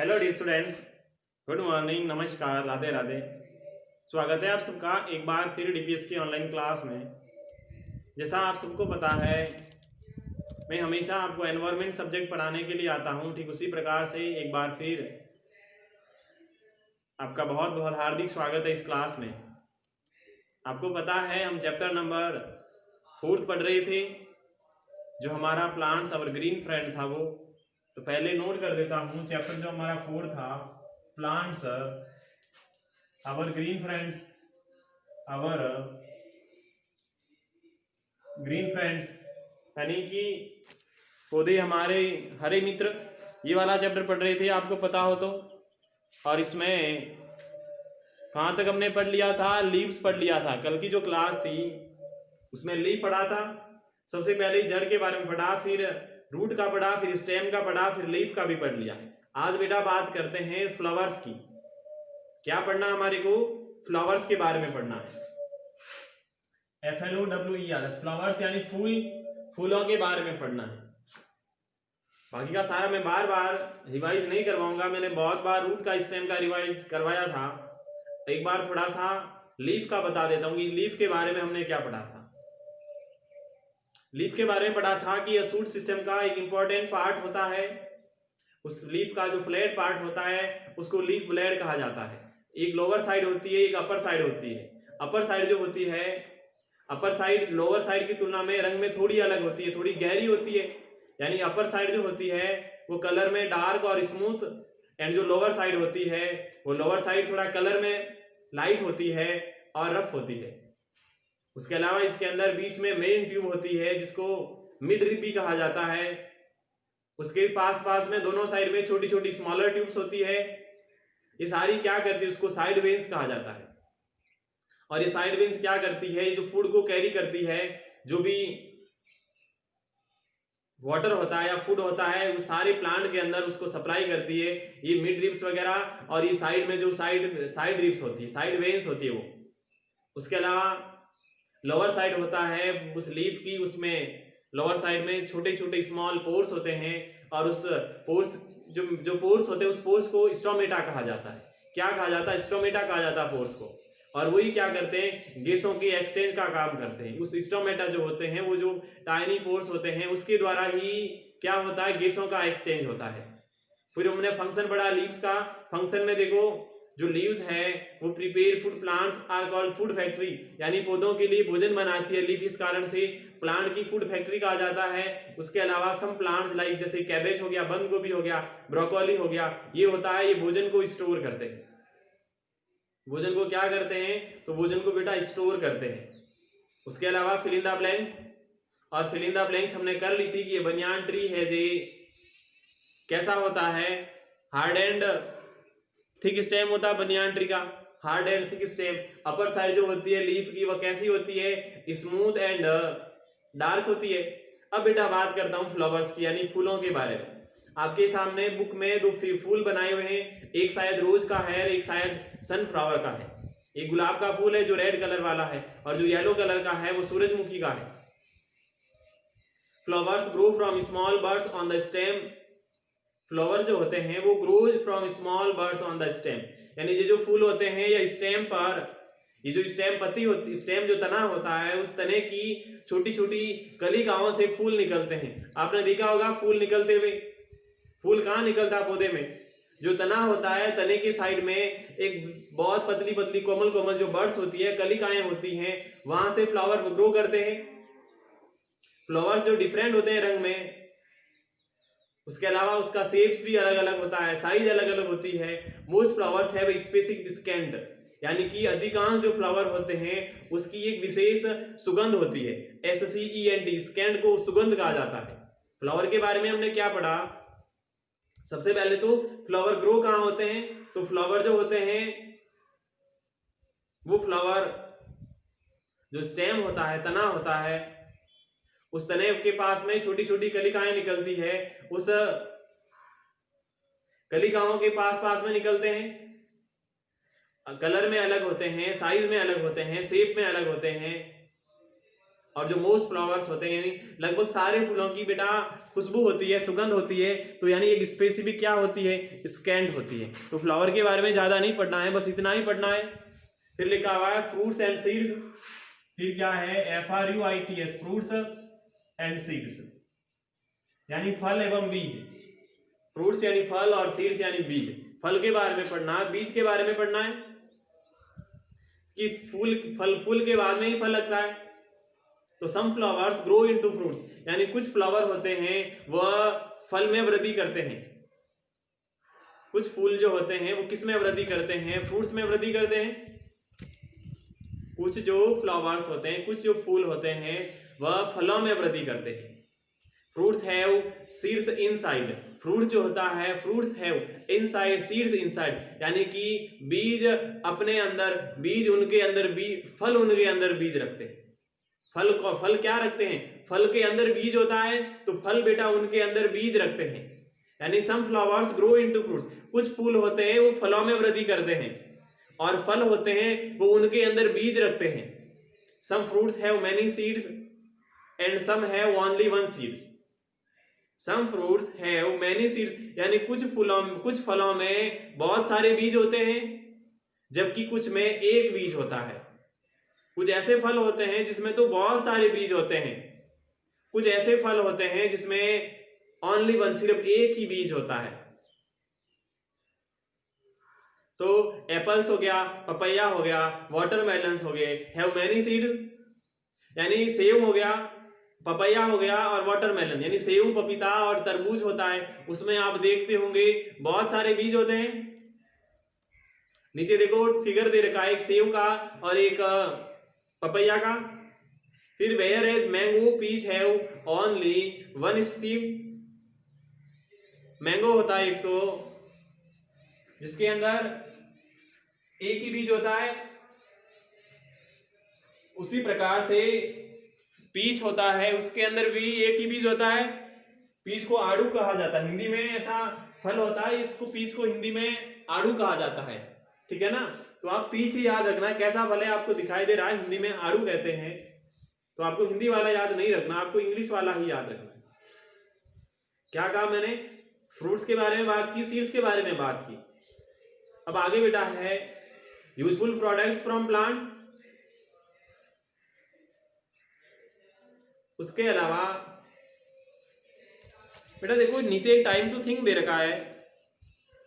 Hello dear students, good morning, नमस्कार, राधे राधे। स्वागत है आप सबका एक बार फिर डीपीएस की ऑनलाइन क्लास में। जैसा आप सबको पता है, मैं हमेशा आपको एनवायरनमेंट सब्जेक्ट पढ़ाने के लिए आता हूं। ठीक उसी प्रकार से एक बार फिर आपका बहुत बहुत हार्दिक स्वागत है इस क्लास में। आपको पता है हम चैप्टर नंबर 4 पढ़ रहे थे, जो हमारा प्लांट्स और ग्रीन फ्रेंड था वो। तो पहले नोट कर देता हूँ, चैप्टर जो हमारा 4 था, plants our green friends, our green friends यानी कि पौधे हमारे हरे मित्र, ये वाला चैप्टर पढ़ रहे थे आपको पता हो तो। और इसमें कहाँ तक हमने पढ़ लिया था? लीव्स पढ़ लिया था। कल की जो क्लास थी उसमें लीव पढ़ा था। सबसे पहले जड़ के बारे में पढ़ा, फिर रूट का पढ़ा, फिर स्टेम का पढ़ा, फिर लीफ का भी पढ़ लिया। आज बेटा बात करते हैं फ्लावर्स की। क्या पढ़ना हमारे को? फ्लावर्स के बारे में पढ़ना है। FLOWERS, फ्लावर्स यानी फूल, फूलों के बारे में पढ़ना है। बाकी का सारा मैं बार बार रिवाइज नहीं करवाऊंगा। मैंने बहुत बार रूट का स्टेम का रिवाइज करवाया था। एक बार थोड़ा सा लीफ का बता देता हूँ कि लीफ के बारे में हमने क्या पढ़ा था। लीफ के बारे में पढ़ा था कि शूट सिस्टम का एक इंपॉर्टेंट पार्ट होता है। उस लीफ का जो फ्लैट पार्ट होता है उसको लीफ ब्लेड कहा जाता है। एक लोअर साइड होती है, एक अपर साइड होती है। अपर साइड जो होती है, अपर साइड लोअर साइड की तुलना में रंग में थोड़ी अलग होती है, थोड़ी गहरी होती है। यानी अपर साइड जो होती है वो कलर में डार्क और स्मूथ, एंड जो लोअर साइड होती है वो लोअर साइड थोड़ा कलर में लाइट होती है और रफ होती है। उसके अलावा इसके अंदर बीच में मेन ट्यूब होती है जिसको मिड रिब भी कहा जाता है। उसके पास में दोनों साइड में छोटी छोटी स्मॉलर ट्यूब्स होती है। ये सारी क्या करती है? उसको साइड वेन्स कहा जाता है। और ये साइड वेन्स क्या करती है? ये जो फूड को कैरी करती है, जो भी वाटर होता है या फूड होता है, वो सारे प्लांट के अंदर उसको सप्लाई करती है। ये मिड रिब्स वगैरह और ये साइड में जो साइड रिब्स होती है, साइड वेन्स होती है वो। उसके अलावा लोअर साइड होता है उस लीफ की, उसमें लोअर साइड में छोटे छोटे स्मॉल पोर्स होते हैं। और उस पोर्स जो पोर्स होते हैं उस पोर्स को स्टोमेटा कहा जाता है। क्या कहा जाता है? स्टोमेटा कहा जाता है पोर्स को। और वही क्या करते हैं? गैसों की एक्सचेंज का काम करते हैं। उस स्टोमेटा जो होते हैं, वो जो टाइनी पोर्स होते हैं, उसके द्वारा ही क्या होता है? गैसों का एक्सचेंज होता है। फिर हमने फंक्शन पढ़ा लीव्स का। फंक्शन में देखो, जो लीव्स है वो prepare food, plants are called food factory, यानी पौधों के लिए भोजन बनाती है लीफ। इस कारण से प्लांट की फूड फैक्ट्री कहा जाता है। उसके अलावा सम प्लांट्स लाइक जैसे कैबेज हो गया, बंद गोभी हो गया, ब्रोकोली हो गया, ये होता है, ये भोजन को स्टोर करते हैं। भोजन को क्या करते हैं? तो भोजन को बेटा स्टोर करते हैं। उसके अलावा फिल इन द ब्लैंक्स, और फिल इन द ब्लैंक्स हमने कर ली थी कि ये बनियान ट्री है जे कैसा होता है? हार्ड एंड थिक स्टेम होता है बनियान ट्री का, hard and thick stem. Upper side जो होती है लीफ की, वह कैसी होती है? स्मूथ एंड डार्क होती है। अब बेटा बात करता हूं फ्लावर्स की, यानी फूलों के बारे में। आपके सामने बुक में दो फूल बनाए हुए हैं, एक शायद रोज का है, एक शायद सनफ्लावर का है। एक गुलाब का फूल है जो रेड कलर वाला है, और जो येलो कलर का है वो सूरजमुखी का है। Flowers grow from small birds on the stem. Flower जो होते हैं वो grows from small birds on the stem, यानी ये जो फूल होते हैं या स्टेम पर, ये जो स्टेम पत्ती होती, स्टेम जो तना होता है, उस तने की छोटी छोटी कलिकाओं से फूल निकलते हैं। आपने देखा होगा फूल निकलते हुए। फूल कहाँ निकलता है? पौधे में। जो तना होता है, तने के साइड में एक बहुत पतली पतली कोमल कोमल जो बर्ड्स होती है, कलिकाएं होती हैं, वहां से फ्लावर ग्रो करते हैं। फ्लावर्स जो डिफरेंट होते हैं रंग में, उसके अलावा उसका शेप्स भी अलग अलग होता है, साइज अलग अलग होती है। Most flowers have specific scanned, यानी कि अधिकांश जो फ्लावर होते हैं उसकी एक विशेष सुगंध होती है। SCEND, स्कैंड को सुगंध कहा जाता है। फ्लावर के बारे में हमने क्या पढ़ा? सबसे पहले तो फ्लावर ग्रो कहाँ होते हैं? तो फ्लावर जो होते हैं वो फ्लावर जो स्टेम होता है, तना होता है, उस तने के पास में छोटी छोटी कलिकाएं निकलती है। उस कलिकाओं के पास में निकलते हैं। कलर में अलग होते हैं, साइज में अलग होते हैं, शेप में अलग होते हैं। और जो मोस्ट फ्लावर्स होते हैं यानी लगभग सारे फूलों की बेटा खुशबू होती है, सुगंध होती है, तो यानी एक स्पेसिफिक क्या होती है, स्कैंट होती है। तो फ्लावर के बारे में ज्यादा नहीं पढ़ना है, बस इतना ही पढ़ना है। फिर लिखा हुआ है फ्रूट्स एंड सीड्स, फिर क्या है FRUITS, फ्रूट्स एंड सीड्स यानी फल एवं बीज। फ्रूट्स यानी फल और सीड्स यानी बीज। फल के बारे में पढ़ना है, बीज के बारे में पढ़ना है कि फूल के बाद में ही फल लगता है। तो some flowers grow into fruits यानी कुछ फ्लावर होते हैं वह फल में वृद्धि करते हैं। कुछ फूल जो होते हैं वो किस में वृद्धि करते हैं, फ्रूट्स में वृद्धि करते हैं। कुछ जो फ्लावर्स होते हैं, कुछ जो फूल होते हैं वह फलों में वृद्धि करते हैं। Fruits have seeds inside, fruit जो होता है fruits have inside seeds inside यानी कि बीज अपने अंदर, बीज उनके अंदर, फल उनके अंदर बीज रखते हैं। फल क्या रखते हैं, फल के अंदर बीज होता है, तो फल बेटा उनके अंदर बीज रखते हैं। यानी some flowers grow into fruits, कुछ फूल होते हैं वो फलों में वृद्धि करते हैं, और फल होते हैं वो उनके अंदर बीज रखते हैं। Some fruits have many seeds and some have only one seeds. Some fruits have many seeds यानी कुछ फलों में बहुत सारे बीज होते हैं, जबकि कुछ में एक बीज होता है। कुछ ऐसे फल होते हैं जिसमें तो बहुत सारे बीज होते हैं, कुछ ऐसे फल होते हैं जिसमें ओनली वन, सिर्फ एक ही बीज होता है। तो एप्पल्स हो गया, पपैया हो गया, वाटरमेलन्स हो गए, हैव मैनी सीड्स यानी सेब हो गया, पपैया हो गया और वाटरमेलन यानी सेब, पपीता और तरबूज होता है, उसमें आप देखते होंगे बहुत सारे बीज होते हैं। नीचे देखो फिगर दे रखा है एक सेब का और एक पपैया का। फिर where as mango peach have only one stem, mango होता है एक तो जिसके अंदर एक ही बीज होता है, उसी प्रकार से पीच होता है, उसके अंदर भी एक ही बीज होता है। पीच को आड़ू कहा जाता है, हिंदी में ऐसा फल होता है, इसको पीच को हिंदी में आड़ू कहा जाता है, ठीक है ना। तो आप पीच ही याद रखना, कैसा फल है आपको दिखाई दे रहा है, हिंदी में आड़ू कहते हैं, तो आपको हिंदी वाला याद नहीं रखना, आपको इंग्लिश वाला ही याद रखना है। क्या कहा मैंने, फ्रूट्स के बारे में बात की, सीड्स के बारे में बात की। अब आगे बेटा है यूजफुल प्रोडक्ट्स फ्रॉम प्लांट्स। उसके अलावा बेटा देखो नीचे एक टाइम टू थिंक दे रखा है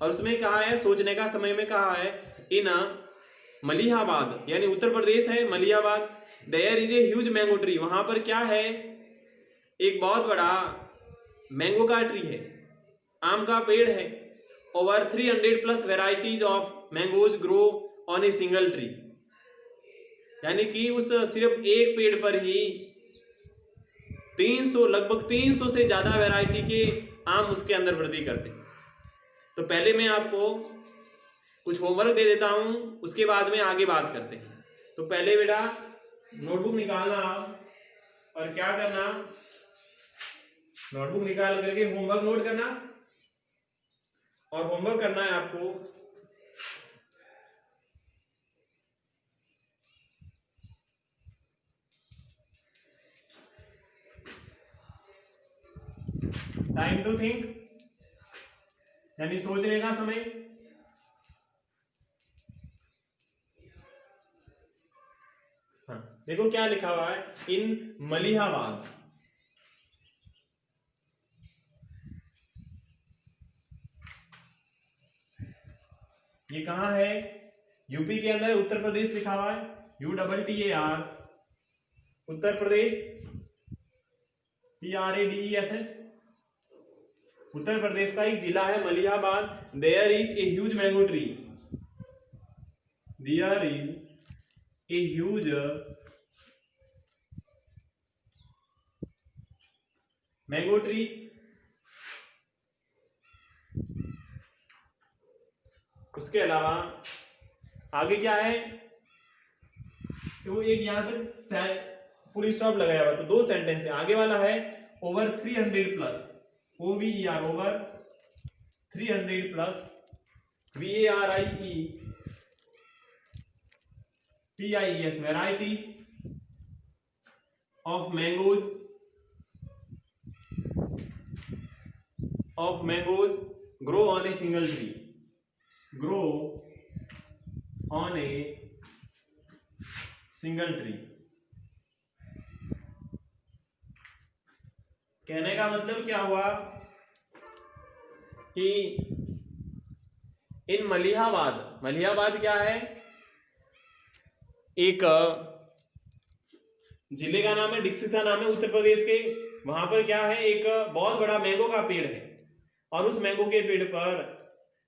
और उसमें कहा है सोचने का समय में कहा है इन मलिहाबाद यानी उत्तर प्रदेश है Malihabad, there is a huge mango tree, वहां पर क्या है एक बहुत बड़ा मैंगो का ट्री है, आम का पेड़ है। Over 300+ varieties of mangoes grow on a single tree यानी कि उस सिर्फ एक पेड़ पर ही 300 लगभग 300 से ज्यादा वैरायटी के आम उसके अंदर वृद्धि करते हैं। तो पहले मैं आपको कुछ होमवर्क दे देता हूं, उसके बाद में आगे बात करते हैं। तो पहले बेटा नोटबुक निकालना आप और क्या करना, नोटबुक निकाल करके होमवर्क नोट करना, और होमवर्क करना है आपको टाइम टू थिंक यानी सोचने का समय। हाँ देखो क्या लिखा हुआ है, इन मलिहाबाद, ये कहां है, यूपी के अंदर, उत्तर प्रदेश लिखा हुआ है, UTTAR उत्तर प्रदेश, PRADESH उत्तर प्रदेश का एक जिला है Malihabad. There is a huge mango tree, there is a huge mango tree. उसके अलावा आगे क्या है, वो एक यहां तक फुल स्टॉप लगाया हुआ, तो दो सेंटेंस है। आगे वाला है over 300+, OVER over 300+, VARIETIES varieties, of mangoes grow on a single tree. Grow on a single tree. कहने का मतलब क्या हुआ कि इन मलिहाबाद क्या है, एक जिले का नाम है, डिस्ट्रिक्ट का नाम है उत्तर प्रदेश के। वहां पर क्या है, एक बहुत बड़ा मैंगो का पेड़ है और उस मैंगो के पेड़ पर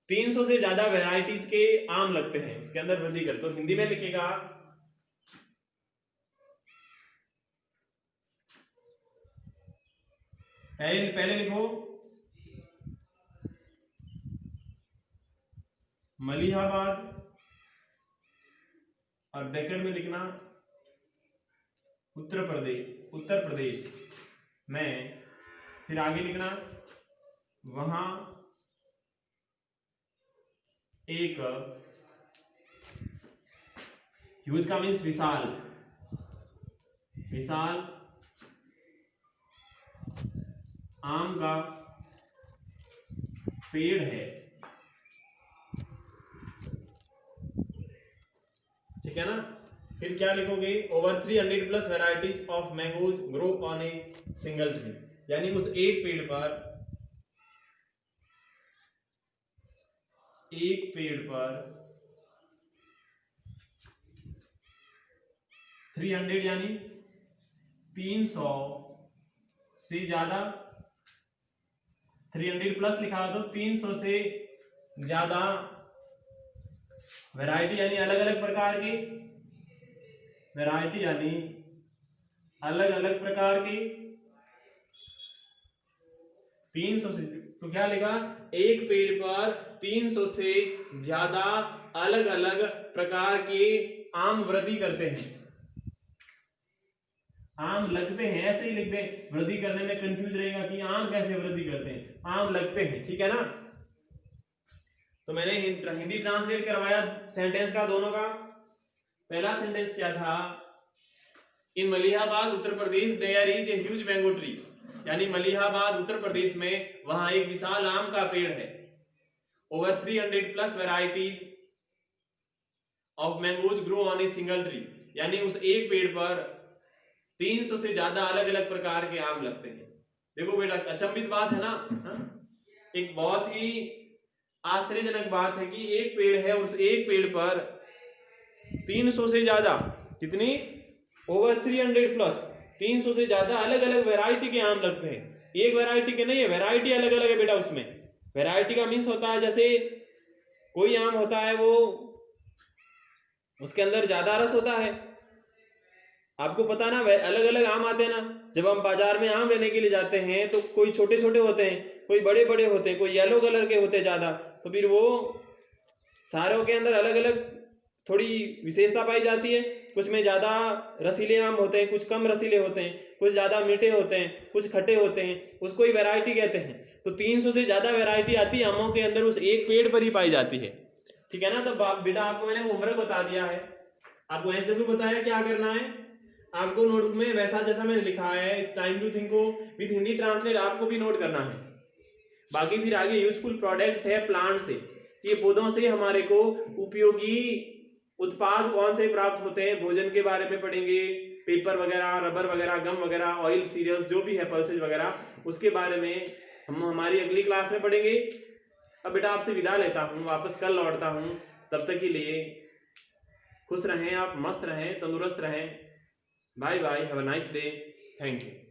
300 से ज्यादा वैरायटीज के आम लगते हैं, उसके अंदर वृद्धि कर। तो हिंदी में लिखेगा पहले लिखो मलिहाबाद और ब्रैकेट में लिखना उत्तर प्रदेश में, फिर आगे लिखना वहां एक ह्यूज का मीन्स विशाल आम का पेड़ है। ठीक है ना। फिर क्या लिखोगे, over 300 plus varieties of mangoes grow on a single tree, यानी उस एक पेड़ पर 300 यानी 300 से ज्यादा, 300 प्लस लिखा तो 300 से ज्यादा वैरायटी यानी अलग अलग प्रकार की, वैरायटी यानी अलग अलग प्रकार की 300 से, तो क्या लिखा, एक पेड़ पर 300 से ज्यादा अलग अलग प्रकार के आम वृद्धि करते हैं, आम लगते हैं, ऐसे ही लिख दे। वृद्धि करने में कंफ्यूज रहेगा कि आम कैसे वृद्धि करते हैं, आम लगते हैं। ठीक है ना। तो मैंने हिंदी ट्रांसलेट करवाया सेंटेंस का, दोनों का। पहला सेंटेंस क्या था, in Malihabad Uttar Pradesh there is a huge mango tree, यानी मलिहाबाद उत्तर प्रदेश में वहां एक विशाल आम का पेड़ है। Over 300 plus varieties of mangoes grow on a single tree, यानी उस एक पेड़ पर 300 से ज्यादा अलग अलग प्रकार के आम लगते हैं। देखो बेटा, अचंभित बात है ना, एक बहुत ही आश्चर्यजनक बात है कि एक पेड़ है और उस एक पेड़ पर 300 से ज्यादा, कितनी, ओवर 300 प्लस 300 से ज्यादा अलग अलग वैरायटी के आम लगते हैं। एक वैरायटी के नहीं है, वैरायटी अलग अलग है बेटा। उसमें वैरायटी का मीन्स होता है, जैसे कोई आम होता है वो उसके अंदर ज्यादा रस होता है, आपको पता ना, अलग अलग आम आते हैं ना। जब हम बाजार में आम लेने के लिए जाते हैं तो कोई छोटे छोटे होते हैं, कोई बड़े बड़े होते हैं, कोई येलो कलर के होते हैं ज्यादा, तो फिर वो सारों के अंदर अलग अलग थोड़ी विशेषता पाई जाती है। कुछ में ज्यादा रसीले आम होते हैं, कुछ कम रसीले होते हैं, कुछ ज्यादा मीठे होते हैं, कुछ खट्टे होते हैं, उसको ही वैरायटी कहते हैं। तो 300 से ज्यादा वैरायटी आती है आमों के अंदर, उस एक पेड़ पर ही पाई जाती है। ठीक है ना। तो बेटा आपको मैंने होमवर्क बता दिया है, आपको ऐसे भी बताया क्या करना है। आपको नोटबुक में वैसा जैसा मैंने लिखा है, इस टाइम टू थिंक को विद हिंदी ट्रांसलेट आपको भी नोट करना है। बाकी फिर आगे यूजफुल प्रोडक्ट्स है प्लांट से, ये पौधों से हमारे को उपयोगी उत्पाद कौन से प्राप्त होते हैं, भोजन के बारे में पढ़ेंगे, पेपर वगैरह, रबर वगैरह, गम वगैरह, ऑयल, सीरियल्स जो भी है, पल्सेज वगैरह, उसके बारे में हम हमारी अगली क्लास में पढ़ेंगे। अब बेटा आपसे विदा लेता हूँ, वापस कल लौटता हूँ। तब तक के लिए खुश रहें आप, मस्त रहें, तंदुरुस्त रहें। Bye bye, have a nice day, thank you.